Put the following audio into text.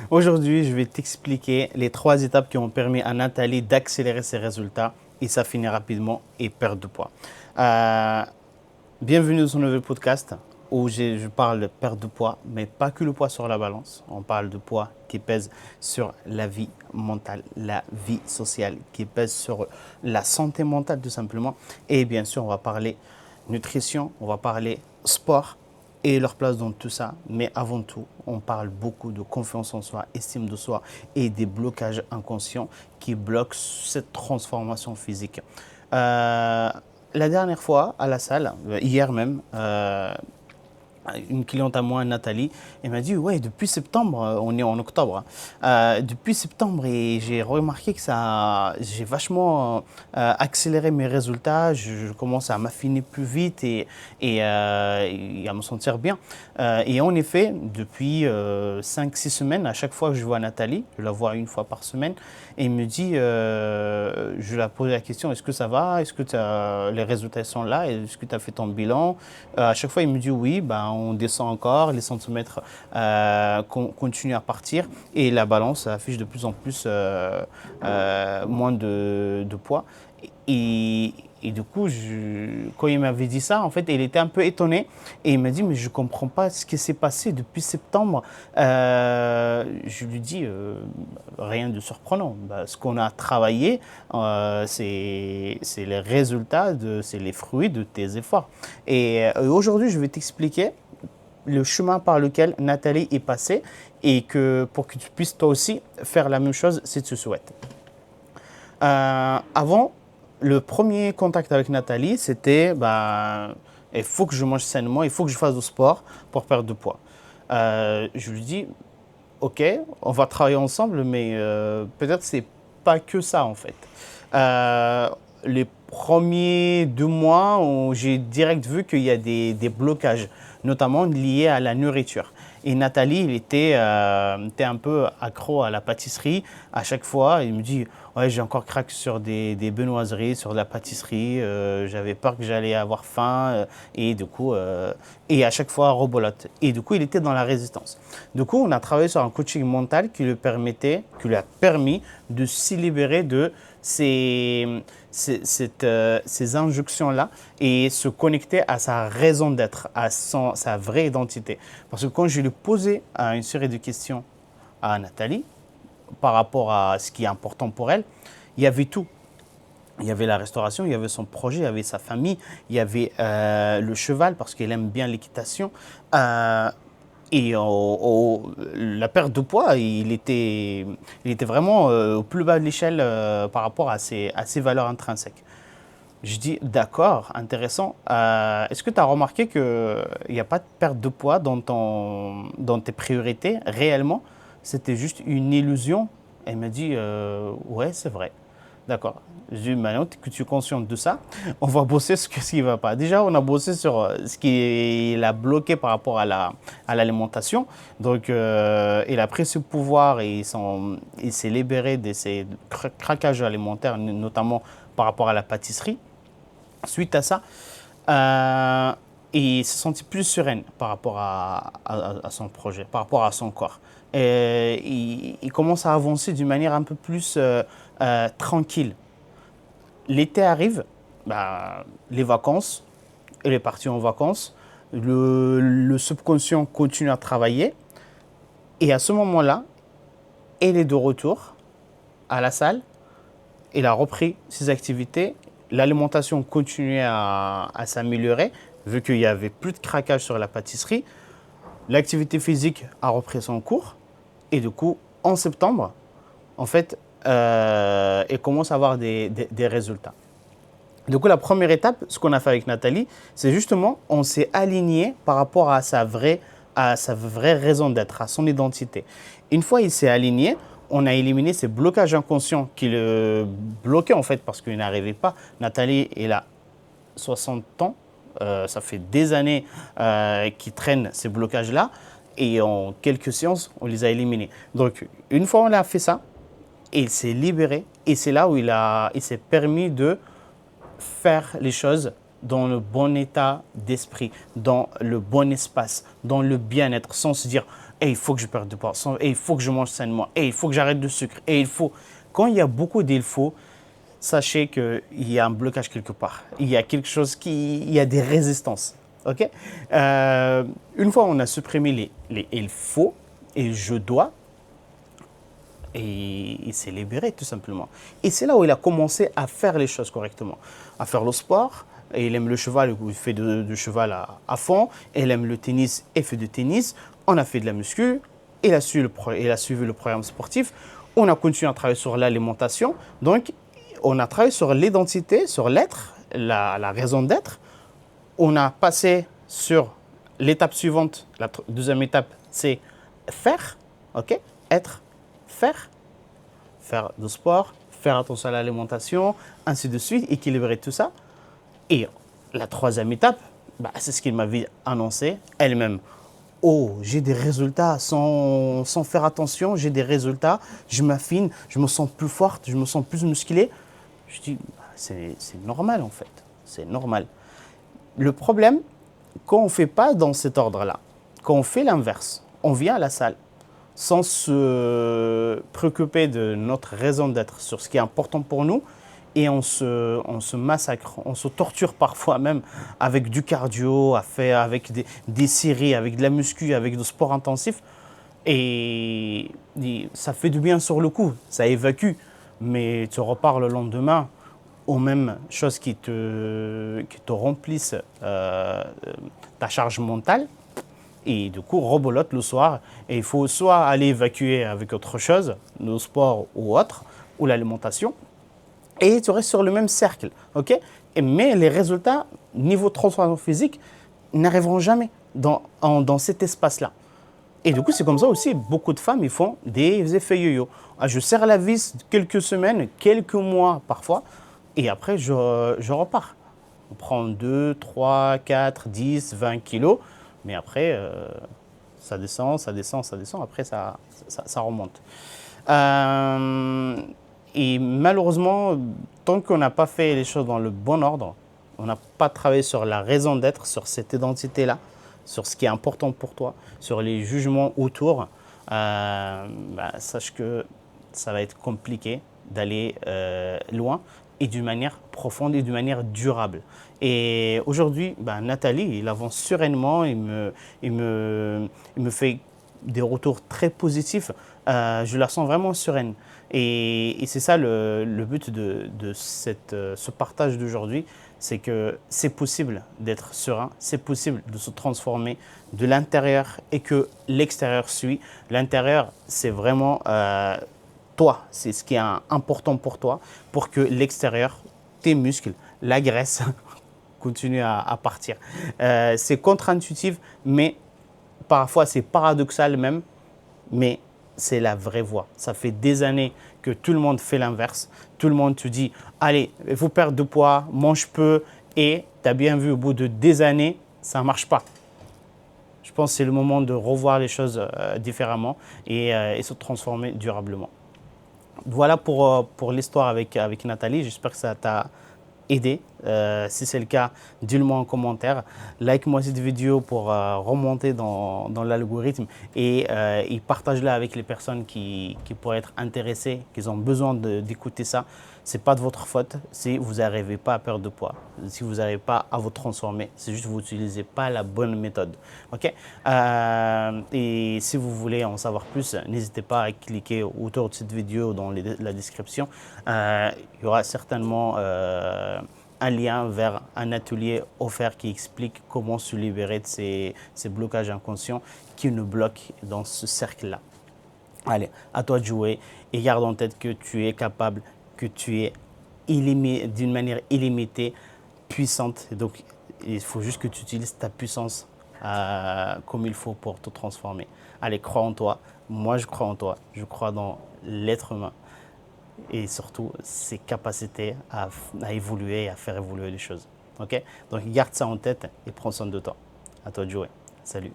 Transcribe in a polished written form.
Aujourd'hui, je vais t'expliquer les 3 étapes qui ont permis à Nathalie d'accélérer ses résultats et ça finit rapidement et perdre de poids. Euh, Bienvenue dans ce nouvel podcast où je parle de perte de poids, mais pas que le poids sur la balance. On parle de poids qui pèse sur la vie mentale, la vie sociale, qui pèse sur la santé mentale tout simplement. Et bien sûr, on va parler nutrition, on va parler sport et leur place dans tout ça. Mais avant tout, on parle beaucoup de confiance en soi, estime de soi et des blocages inconscients qui bloquent cette transformation physique. La dernière fois, à la salle, hier même, une cliente à moi, Nathalie, elle m'a dit ouais, depuis septembre, on est en octobre, depuis septembre et j'ai remarqué que j'ai vachement accéléré mes résultats, je commence à m'affiner plus vite et à me sentir bien. Et en effet, depuis 5-6 semaines, à chaque fois que je vois Nathalie, je la vois une fois par semaine, et il me dit, je la pose la question, est-ce que ça va, est-ce que les résultats sont là, est-ce que tu as fait ton bilan? À chaque fois, il me dit oui, ben, on descend encore, les centimètres continuent à partir et la balance affiche de plus en plus moins de poids. Et du coup, quand il m'avait dit ça, en fait, il était un peu étonné et il m'a dit mais je ne comprends pas ce qui s'est passé depuis septembre. Je lui dis rien de surprenant. Bah, ce qu'on a travaillé, c'est les résultats, c'est les fruits de tes efforts. Et aujourd'hui, je vais t'expliquer le chemin par lequel Nathalie est passée et pour que tu puisses toi aussi faire la même chose si tu souhaites. Avant, le premier contact avec Nathalie, c'était il faut que je mange sainement, il faut que je fasse du sport pour perdre de poids. Je lui dis, ok, on va travailler ensemble, mais peut-être c'est pas que ça en fait. Les premiers 2 mois, j'ai direct vu qu'il y a des blocages, notamment liés à la nourriture. Et Nathalie, était un peu accro à la pâtisserie. À chaque fois, il me dit ouais, j'ai encore craqué sur des benoiseries, sur de la pâtisserie. J'avais peur que j'allais avoir faim. Et du coup, et à chaque fois, rebolote. Et du coup, il était dans la résistance. Du coup, on a travaillé sur un coaching mental qui lui a permis de s'y libérer de ces injonctions-là et se connecter à sa raison d'être, à sa vraie identité. Parce que quand je lui ai posé une série de questions à Nathalie par rapport à ce qui est important pour elle, il y avait tout. Il y avait la restauration, il y avait son projet, il y avait sa famille, il y avait le cheval parce qu'elle aime bien l'équitation. Et la perte de poids, il était vraiment au plus bas de l'échelle par rapport à ses valeurs intrinsèques. Je dis d'accord, intéressant. Est-ce que tu as remarqué qu'il n'y a pas de perte de poids dans tes priorités réellement? C'était juste une illusion. Elle m'a dit ouais, c'est vrai. D'accord. Je dis maintenant que tu es consciente de ça, on va bosser sur ce qui ne va pas. Déjà, on a bossé sur ce qui l'a bloqué par rapport à l'alimentation. Donc, il a pris ce pouvoir et il s'est libéré de ces craquages alimentaires, notamment par rapport à la pâtisserie. Suite à ça, il se sentit plus sereine par rapport à son projet, par rapport à son corps. Et il commence à avancer d'une manière un peu plus tranquille. L'été arrive, les vacances, elle est partie en vacances, le subconscient continue à travailler et à ce moment-là, elle est de retour à la salle, elle a repris ses activités, l'alimentation continuait à s'améliorer vu qu'il n'y avait plus de craquage sur la pâtisserie, l'activité physique a repris son cours et du coup, en septembre, en fait, elle commence à avoir des résultats. Du coup, la première étape, ce qu'on a fait avec Nathalie, c'est justement, on s'est aligné par rapport à sa vraie raison d'être, à son identité. Une fois il s'est aligné, on a éliminé ces blocages inconscients qui le bloquaient en fait parce qu'il n'arrivait pas. Nathalie, elle a 60 ans, ça fait des années qu'il traîne ces blocages-là et en quelques séances, on les a éliminés. Donc, une fois on a fait ça, il s'est libéré et c'est là où il s'est permis de faire les choses dans le bon état d'esprit, dans le bon espace, dans le bien-être, sans se dire Et il faut que je perde du poids, et il faut que je mange sainement, et il faut que j'arrête de sucre, et il faut. Quand il y a beaucoup d'il faut, sachez qu'il y a un blocage quelque part. Il y a quelque chose il y a des résistances. Ok. Une fois on a supprimé les il faut et je dois, et il s'est libéré tout simplement. Et c'est là où il a commencé à faire les choses correctement, à faire le sport. Et il aime le cheval, il fait du cheval à fond. Et il aime le tennis et fait du tennis. On a fait de la muscu, il a suivi le programme sportif. On a continué à travailler sur l'alimentation. Donc, on a travaillé sur l'identité, sur l'être, la raison d'être. On a passé sur l'étape suivante. La deuxième étape, c'est faire, ok, être, faire du sport, faire attention à l'alimentation, ainsi de suite, équilibrer tout ça. Et la troisième étape, c'est ce qu'il m'avait annoncé elle-même. Oh, j'ai des résultats sans faire attention, j'ai des résultats, je m'affine, je me sens plus forte, je me sens plus musclée. Je dis, c'est normal en fait, c'est normal. Le problème, quand on ne fait pas dans cet ordre-là, quand on fait l'inverse, on vient à la salle sans se préoccuper de notre raison d'être, sur ce qui est important pour nous, et on se massacre, on se torture parfois même avec du cardio, avec des séries, avec de la muscu, avec du sport intensif. Et ça fait du bien sur le coup, ça évacue, mais tu repars le lendemain aux mêmes choses qui te remplissent ta charge mentale. Et du coup, rebolote le soir. Et il faut soit aller évacuer avec autre chose, le sport ou autre, ou l'alimentation, et tu restes sur le même cercle. Okay. Mais les résultats, niveau transformation physique, n'arriveront jamais dans cet espace-là. Et du coup, c'est comme ça aussi, beaucoup de femmes, ils font des effets yo-yo. Je serre la vis quelques semaines, quelques mois parfois, et après, je repars. On prend 2, 3, 4, 10, 20 kilos, mais après, ça descend, ça descend, ça descend, après, ça remonte. Et malheureusement, tant qu'on n'a pas fait les choses dans le bon ordre, on n'a pas travaillé sur la raison d'être, sur cette identité-là, sur ce qui est important pour toi, sur les jugements autour, sache que ça va être compliqué d'aller loin et d'une manière profonde et d'une manière durable. Et aujourd'hui, Nathalie, il avance sereinement, il me fait des retours très positifs. Je la sens vraiment sereine. Et c'est ça le but de ce partage d'aujourd'hui, c'est que c'est possible d'être serein, c'est possible de se transformer de l'intérieur et que l'extérieur suit. L'intérieur, c'est vraiment toi, c'est ce qui est important pour toi, pour que l'extérieur, tes muscles, la graisse, continue à partir. C'est contre-intuitif, mais parfois c'est paradoxal même, mais c'est la vraie voie. Ça fait des années que tout le monde fait l'inverse. Tout le monde te dit, allez, il faut perdre de poids, mange peu, et tu as bien vu, au bout de des années, ça ne marche pas. Je pense que c'est le moment de revoir les choses différemment et se transformer durablement. Voilà pour l'histoire avec Nathalie. J'espère que ça t'a aidé. Si c'est le cas, dis-le-moi en commentaire. Like-moi cette vidéo pour remonter dans l'algorithme et partage-la avec les personnes qui pourraient être intéressées, qui ont besoin d'écouter ça. Ce n'est pas de votre faute si vous n'arrivez pas à perdre de poids, si vous n'arrivez pas à vous transformer. C'est juste que vous n'utilisez pas la bonne méthode. Okay. Et si vous voulez en savoir plus, n'hésitez pas à cliquer autour de cette vidéo dans la description. Il y aura certainement un lien vers un atelier offert qui explique comment se libérer de ces blocages inconscients qui nous bloquent dans ce cercle-là. Allez, à toi de jouer et garde en tête que tu es capable, que tu es d'une manière illimitée, puissante. Donc, il faut juste que tu utilises ta puissance comme il faut pour te transformer. Allez, crois en toi. Moi, je crois en toi. Je crois dans l'être humain. Et surtout ses capacités à évoluer et à faire évoluer les choses. Okay. Donc garde ça en tête et prends soin de toi. À toi de jouer. Salut.